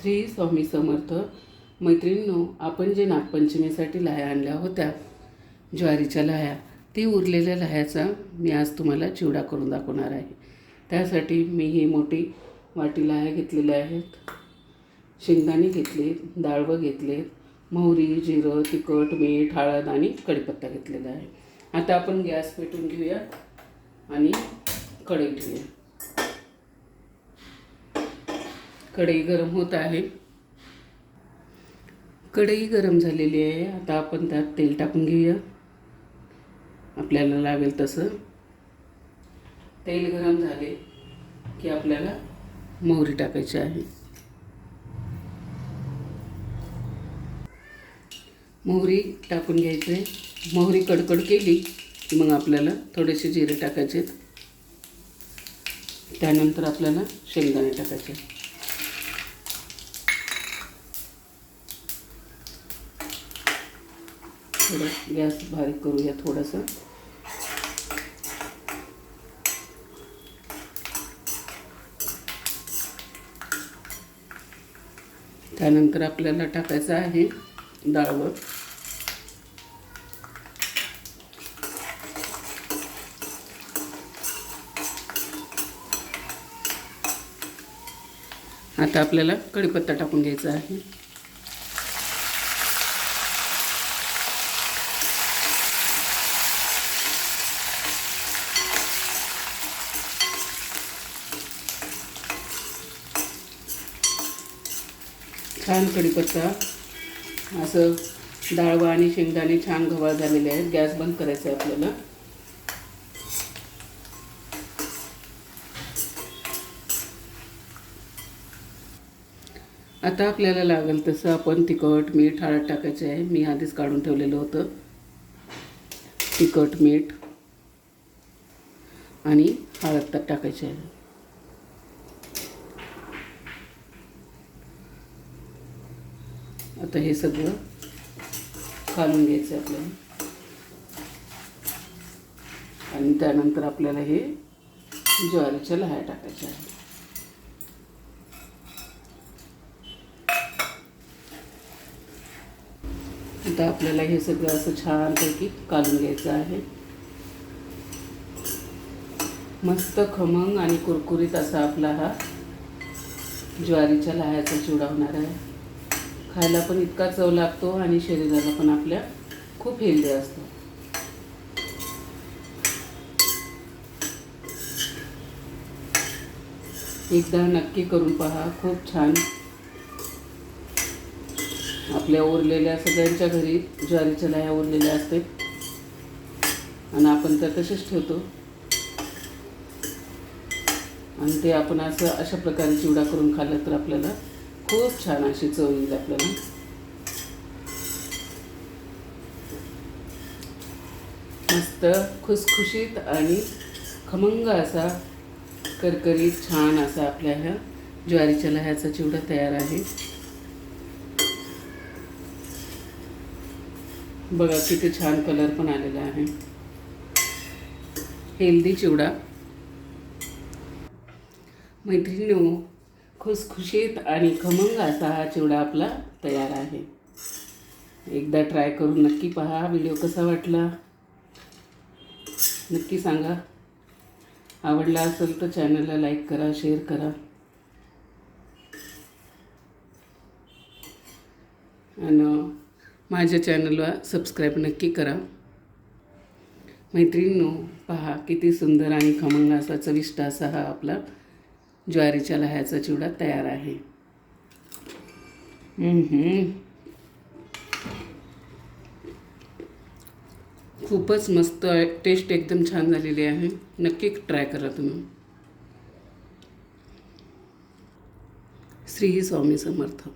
श्री स्वामी समर्थ. मैत्रिणींनो, आपण जे नागपंचमीसाठी लाह्या आणल्या होत्या, ज्वारीच्या लाह्या, ती उरलेल्या लाह्याचा मी आज तुम्हाला चिवडा करून दाखवणार आहे. त्यासाठी मी ही मोठी वाटी लाह्या घेतलेल्या आहेत. शेंगदाणे घेतले, डाळवं घेतले, मोहरी, जिरं, तिखट, मीठ, हळद आणि कढीपत्ता घेतलेला आहे. आता आपण गॅस पेटवून घेऊया आणि कढई ठेवूया. कढई गरम होत आहे. कढई गरम झालेली आहे. आता आपण त्यात तेल टाकून घेऊया, आपल्याला लागेल तसं. तेल गरम झाले की आपल्याला मोहरी टाकायची आहे. मोहरी टाकून घ्यायचे. मोहरी कडकड केली की मग आपल्याला थोडेसे जिरे टाकायचे. त्यानंतर आपल्याला शेंगदाणे टाकायचे. थोडं गॅस बारीक करूया थोडंसं. त्यानंतर आपल्याला टाकायचं आहे डाळवं. आता आपल्याला कढीपत्ता टाकून घ्यायचा आहे. छान कढीपत्ता असं डाळवा आणि शेंगदाणे छान गव्हाळ झालेले आहेत. गॅस बंद करायचा आहे आपल्याला. आता आपल्याला लागेल तसं आपण तिखट, मीठ, हळद टाकायचे आहे. मी आधीच काढून ठेवलेलं होतं. तिखट, मीठ आणि हळद टाकायचे आहे. आता हे सगळं घालून घ्यायचं आपल्याला. आणि त्यानंतर आपल्याला हे ज्वारीच्या लाह्या टाकायच्या आहेत. आता आपल्याला हे सगळं असं छानपैकी काढून घ्यायचं आहे. मस्त खमंग आणि कुरकुरीत असा आपला हा ज्वारीच्या लाह्याचा चिवडा होणार आहे. खायला पण इतका चव लागतो आणि शरीराला पण आपल्या खूप हेल्दी असतो. एकदा नक्की करून पहा. खूप छान. आपल्या उरलेल्या सगळ्यांच्या घरी ज्वारीच्या लाह्या उरलेल्या असतात आणि आपण त्या तसेच ठेवतो आणि ते आपण अशा प्रकारे चिवडा करून खाल्लं तर आपल्याला खूप छान अशी चव येईल आपल्याला. मस्त खुसखुशीत आणि खमंग असा करकरीत छान असा आपल्या ह्या ज्वारीच्या लाह्याचा चिवडा तयार आहे. बघा किती छान कलर पण आलेला आहे. हेल्दी चिवडा. मैत्रिणींनो, खुसखुशीत आणि खमंग असा हा चिवडा आपला तयार आहे. एकदा ट्राय करून नक्की पहा. व्हिडिओ कसा वाटला नक्की सांगा. आवडला असेल तर चॅनलला लाईक करा, शेअर करा आणि माझ्या चॅनलला सबस्क्राईब नक्की करा. मैत्रिणींनो, पहा किती सुंदर आणि खमंग असा चविष्ट असा हा आपला ज्वारीच्या लाह्याचा चिवडा तयार आहे. खूपच मस्त. टेस्ट एकदम छान झालेली आहे. नक्की ट्राय करा तुम्ही. श्री स्वामी समर्थ.